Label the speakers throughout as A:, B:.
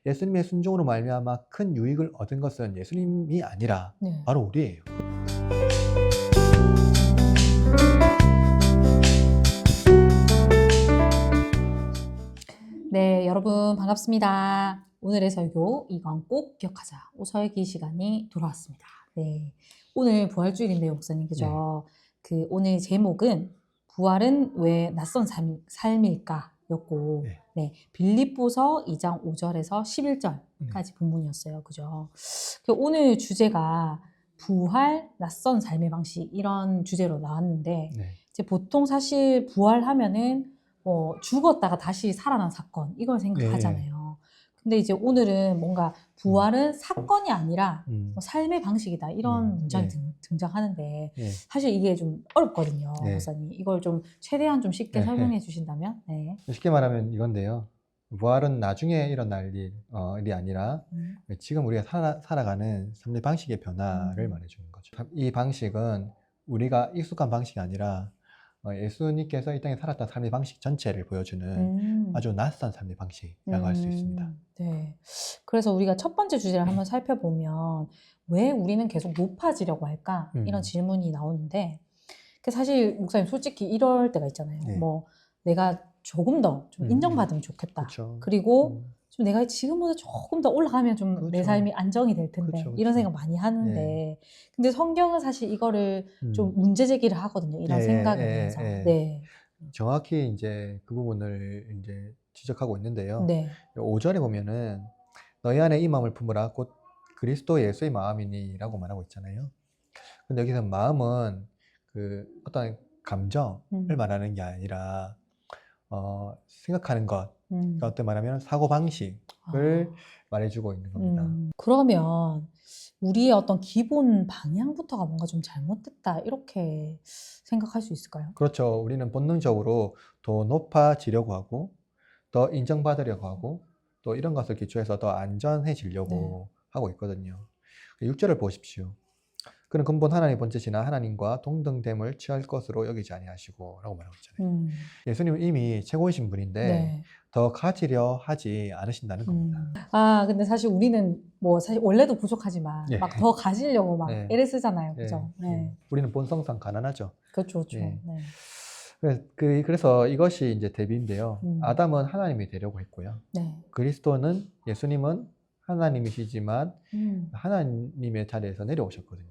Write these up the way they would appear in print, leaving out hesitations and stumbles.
A: 예수님의 순종으로 말미암아 큰 유익을 얻은 것은 예수님이 아니라
B: 네.
A: 바로 우리예요.
B: 네, 여러분 반갑습니다. 오늘의 설교 이건 꼭 기억하자. 오설기 시간이 돌아왔습니다. 네, 오늘 부활주일인데요, 목사님 그죠? 그 오늘 제목은 부활은 왜 낯선 삶일까?였고,
A: 네.
B: 네, 빌립보서 2장 5절에서 11절까지 본문이었어요, 그죠? 오늘 주제가 부활, 낯선 삶의 방식 이런 주제로 나왔는데,
A: 네.
B: 이제 보통 사실 부활하면은 죽었다가 다시 살아난 사건 이걸 생각하잖아요. 근데 이제 오늘은 뭔가 부활은 사건이 아니라 삶의 방식이다 이런 문장이 등장하는데 사실 이게 좀 어렵거든요, 목사님. 이걸 좀 최대한 좀 쉽게 설명해 주신다면. 네.
A: 쉽게 말하면 이건데요. 부활은 나중에 일어날 일이 아니라 지금 우리가 살아가는 삶의 방식의 변화를 말해주는 거죠. 이 방식은 우리가 익숙한 방식이 아니라 예수님께서 이 땅에 살았던 삶의 방식 전체를 보여주는 아주 낯선 삶의 방식이라고 할 수 있습니다.
B: 네. 그래서 우리가 첫 번째 주제를 한번 살펴보면 왜 우리는 계속 높아지려고 할까? 이런 질문이 나오는데 사실 목사님 솔직히 이럴 때가 있잖아요. 뭐 내가 조금 더 좀 인정받으면 좋겠다.
A: 그쵸.
B: 그리고 좀 내가 지금보다 조금 더 올라가면 좀 내 삶이 안정이 될 텐데 이런 생각 많이 하는데 근데 성경은 사실 이거를 좀 문제 제기를 하거든요. 이런 생각에 대해서. 네.
A: 정확히 이제 그 부분을 이제 지적하고 있는데요.
B: 네.
A: 5절에 보면은 너희 안에 이 마음을 품으라 곧 그리스도 예수의 마음이니라고 말하고 있잖아요. 근데 여기서 마음은 그 어떤 감정을 말하는 게 아니라 생각하는 것, 그러니까 어떻게 말하면 사고 방식을 말해주고 있는 겁니다.
B: 그러면 우리의 어떤 기본 방향부터가 뭔가 좀 잘못됐다 이렇게 생각할 수 있을까요?
A: 그렇죠. 우리는 본능적으로 더 높아지려고 하고 더 인정받으려고 하고 또 이런 것을 기초해서 더 안전해지려고 하고 있거든요. 6절을 보십시오. 그는 근본 하나님의 본체시나 하나님과 동등됨을 취할 것으로 여기지 아니하시고 라고 말하고 있잖아요. 예수님은 이미 최고이신 분인데 더 가지려 하지 않으신다는 겁니다.
B: 근데 사실 우리는 뭐 사실 원래도 부족하지만 막 더 가지려고 막 애를 쓰잖아요. 그죠?
A: 우리는 본성상 가난하죠.
B: 그렇죠.
A: 그래서 이것이 이제 대비인데요. 아담은 하나님이 되려고 했고요. 그리스도는 예수님은 하나님이시지만 하나님의 자리에서 내려오셨거든요.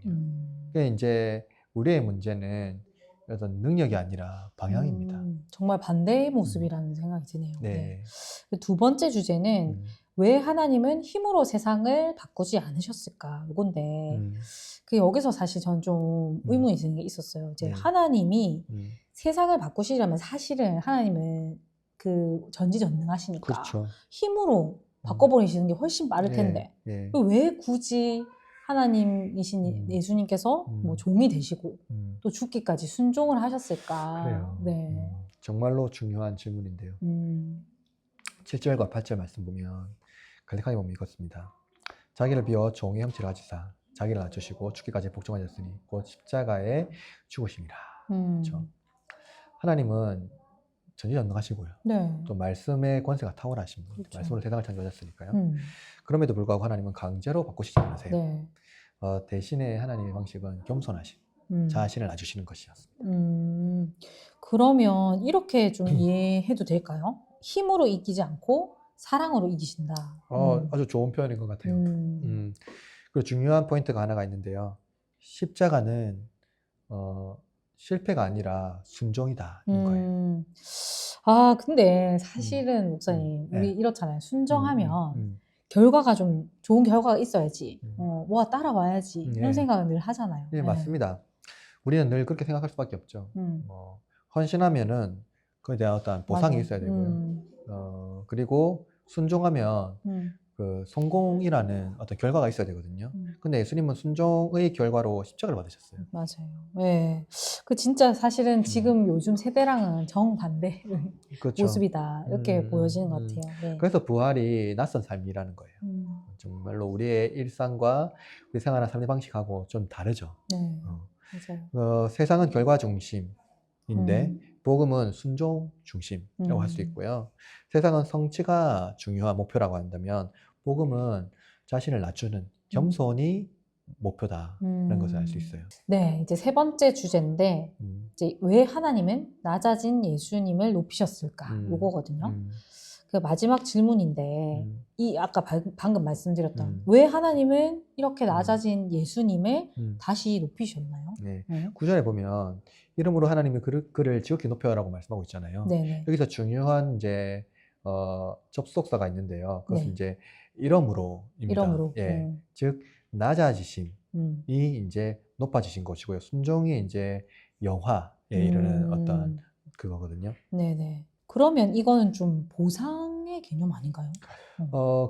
A: 그러니까 이제 우리의 문제는 어떤 능력이 아니라 방향입니다.
B: 정말 반대의 모습이라는 생각이 드네요. 두 번째 주제는 왜 하나님은 힘으로 세상을 바꾸지 않으셨을까? 이건데 여기서 사실 전 좀 의문이 드는 게 있었어요. 이제 하나님이 세상을 바꾸시려면 사실은 하나님은 그 전지전능하시니까
A: 그렇죠.
B: 힘으로 바꿔버리시는 게 훨씬 빠를 텐데 왜 굳이 하나님이신 예수님께서 뭐 종이 되시고 또 죽기까지 순종을 하셨을까?
A: 그래요. 정말로 중요한 질문인데요. 7절과 8절 말씀 보면 간략하게 보면 이렇습니다. 자기를 비워 종의 형체를 가지사 자기를 낮추시고 죽기까지 복종하셨으니 곧 십자가에 죽으심이라. 그렇죠? 하나님은 전지전능하시고요. 또 말씀의 권세가 탁월하신 분, 말씀으로 세상을 창조하셨으니까요. 그럼에도 불구하고 하나님은 강제로 바꾸시지 않으세요. 대신에 하나님의 방식은 겸손하신, 자신을 낮추시는 것이었습니다.
B: 그러면 이렇게 좀 이해해도 될까요? 힘으로 이기지 않고 사랑으로 이기신다.
A: 아주 좋은 표현인 것 같아요. 그리고 중요한 포인트가 하나가 있는데요. 십자가는 실패가 아니라 순종이다인 거예요.
B: 근데 사실은 목사님 우리 이렇잖아요. 순종하면 결과가 좀 좋은 결과가 있어야지 뭐가 따라와야지 이런 생각을 늘 하잖아요.
A: 맞습니다. 우리는 늘 그렇게 생각할 수밖에 없죠. 헌신하면은 그에 대한 어떤 보상이 있어야 되고요. 그리고 순종하면 그 성공이라는 어떤 결과가 있어야 되거든요. 근데 예수님은 순종의 결과로 십자가를 받으셨어요.
B: 맞아요. 그 진짜 사실은 지금 요즘 세대랑은 정반대 모습이다 이렇게 보여지는 것 같아요.
A: 그래서 부활이 낯선 삶이라는 거예요. 정말로 우리의 일상과 우리 생활하는 삶의 방식하고 좀 다르죠.
B: 맞아요.
A: 세상은 결과 중심인데 복음은 순종 중심이라고 할 수 있고요. 세상은 성취가 중요한 목표라고 한다면 복음은 자신을 낮추는 겸손이 목표다라는 것을 알 수 있어요.
B: 네, 이제 세 번째 주제인데 이제 왜 하나님은 낮아진 예수님을 높이셨을까? 요거거든요. 그 마지막 질문인데 이 아까 방금 말씀드렸던 왜 하나님은 이렇게 낮아진 예수님을 다시 높이셨나요?
A: 네. 9절에 보면 이름으로 하나님이 그를 지극히 높여라고 말씀하고 있잖아요.
B: 네네.
A: 여기서 중요한 이제 접속사가 있는데요. 그것은
B: 네.
A: 이제 이름으로입니다.
B: 이름으로.
A: 예. 즉 낮아지심이 이제 높아지신 것이고요. 순종이 이제 영화에 이르는 어떤 그거거든요.
B: 네네. 그러면 이거는 좀 보상의 개념 아닌가요?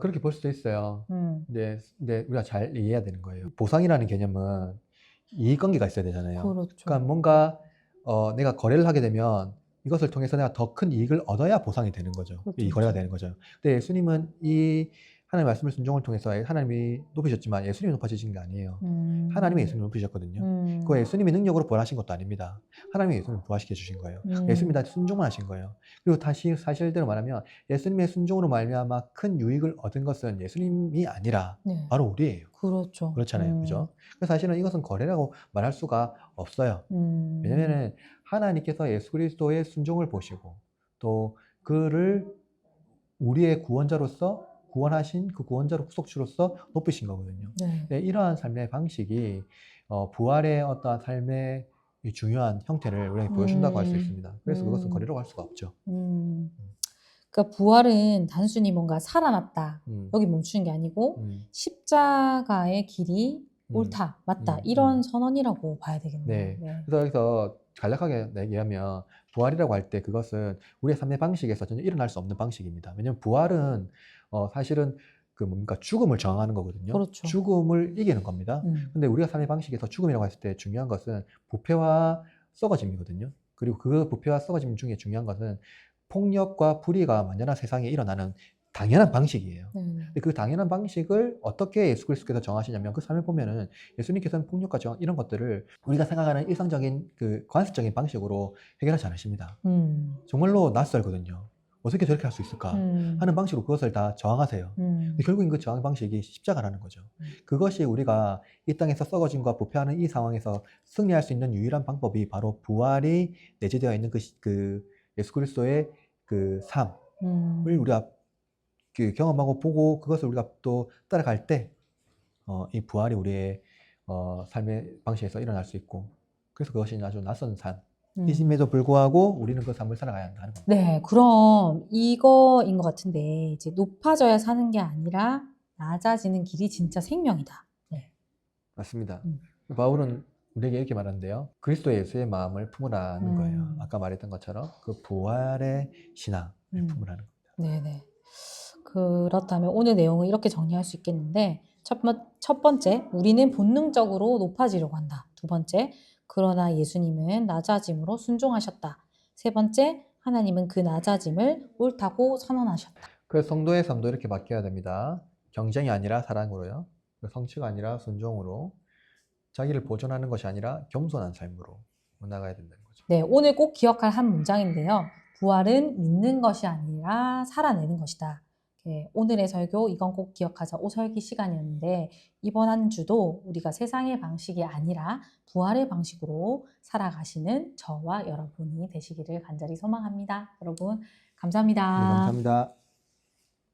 A: 그렇게 볼 수도 있어요. 근데 우리가 잘 이해해야 되는 거예요. 보상이라는 개념은 이익관계가 있어야 되잖아요.
B: 그렇죠.
A: 그러니까 뭔가 내가 거래를 하게 되면 이것을 통해서 내가 더 큰 이익을 얻어야 보상이 되는 거죠.
B: 그렇죠,
A: 이 거래가
B: 그렇죠.
A: 되는 거죠. 근데 예수님은 이 하나님의 말씀을 순종을 통해서 하나님이 높이셨지만 예수님이 높아지신 게 아니에요. 하나님이 예수님을 높이셨거든요. 그 예수님이 능력으로 부활하신 것도 아닙니다. 하나님이 예수님을 부활시켜 주신 거예요. 예수님이 다 순종만 하신 거예요. 그리고 다시 사실대로 말하면 예수님의 순종으로 말미암아 큰 유익을 얻은 것은 예수님이 아니라
B: 네.
A: 바로 우리예요.
B: 그렇죠.
A: 그렇잖아요. 그죠? 그래서 사실은 이것은 거래라고 말할 수가 없어요. 왜냐면은 하나님께서 예수 그리스도의 순종을 보시고 또 그를 우리의 구원자로서 구원하신 그 구원자로 구속주로서 높이신 거거든요.
B: 네.
A: 네, 이러한 삶의 방식이 부활의 어떠한 삶의 이 중요한 형태를 우리에게 보여준다고 할 수 있습니다. 그래서 그것은 거래라고 할 수가 없죠.
B: 그러니까 부활은 단순히 뭔가 살아났다 여기 멈추는 게 아니고 십자가의 길이 옳다, 맞다 이런 선언이라고 봐야 되겠네요.
A: 네.
B: 네.
A: 그래서 여기서 간략하게 얘기하면 부활이라고 할 때 그것은 우리의 삶의 방식에서 전혀 일어날 수 없는 방식입니다. 왜냐하면 부활은 사실은 그 뭡니까 죽음을 저항하는 거거든요.
B: 그렇죠.
A: 죽음을 이기는 겁니다. 근데 우리가 삶의 방식에서 죽음이라고 했을 때 중요한 것은 부패와 썩어짐이거든요. 그리고 그 부패와 썩어짐 중에 중요한 것은 폭력과 불의가 만연한 세상에 일어나는 당연한 방식이에요. 근데 그 당연한 방식을 어떻게 예수 그리스도께서 정하시냐면 그 삶을 보면은 예수님께서는 폭력과 저항 이런 것들을 우리가 생각하는 일상적인 그 관습적인 방식으로 해결하지 않으십니다. 정말로 낯설거든요. 어떻게 저렇게 할 수 있을까 하는 방식으로 그것을 다 저항하세요. 근데 결국엔 그 저항 방식이 십자가라는 거죠. 그것이 우리가 이 땅에서 썩어짐과 부패하는 이 상황에서 승리할 수 있는 유일한 방법이 바로 부활이 내재되어 있는 그 예수 그리스도의 그 삶을 우리가 그 경험하고 보고 그것을 우리가 또 따라갈 때 이 부활이 우리의 삶의 방식에서 일어날 수 있고 그래서 그것이 아주 낯선 삶임에도 불구하고 우리는 그 삶을 살아가야 한다는 겁니다.
B: 네, 그럼 이거인 것 같은데 이제 높아져야 사는 게 아니라 낮아지는 길이 진짜 생명이다. 네.
A: 맞습니다. 바울은 우리에게 이렇게 말하는데요. 그리스도 예수의 마음을 품으라는 거예요. 아까 말했던 것처럼 그 부활의 신앙을 품으라는 겁니다.
B: 네네. 그렇다면 오늘 내용을 이렇게 정리할 수 있겠는데 첫 번째, 우리는 본능적으로 높아지려고 한다. 두 번째, 그러나 예수님은 낮아짐으로 순종하셨다. 세 번째, 하나님은 그 낮아짐을 옳다고 선언하셨다.
A: 그래서 성도의 삶도 이렇게 바뀌어야 됩니다. 경쟁이 아니라 사랑으로요. 성취가 아니라 순종으로 자기를 보존하는 것이 아니라 겸손한 삶으로 나가야 된다는 거죠.
B: 네, 오늘 꼭 기억할 한 문장인데요. 부활은 믿는 것이 아니라 살아내는 것이다. 네, 오늘의 설교 이건 꼭 기억하자 오설기 시간이었는데 이번 한 주도 우리가 세상의 방식이 아니라 부활의 방식으로 살아가시는 저와 여러분이 되시기를 간절히 소망합니다. 여러분 감사합니다.
A: 네, 감사합니다.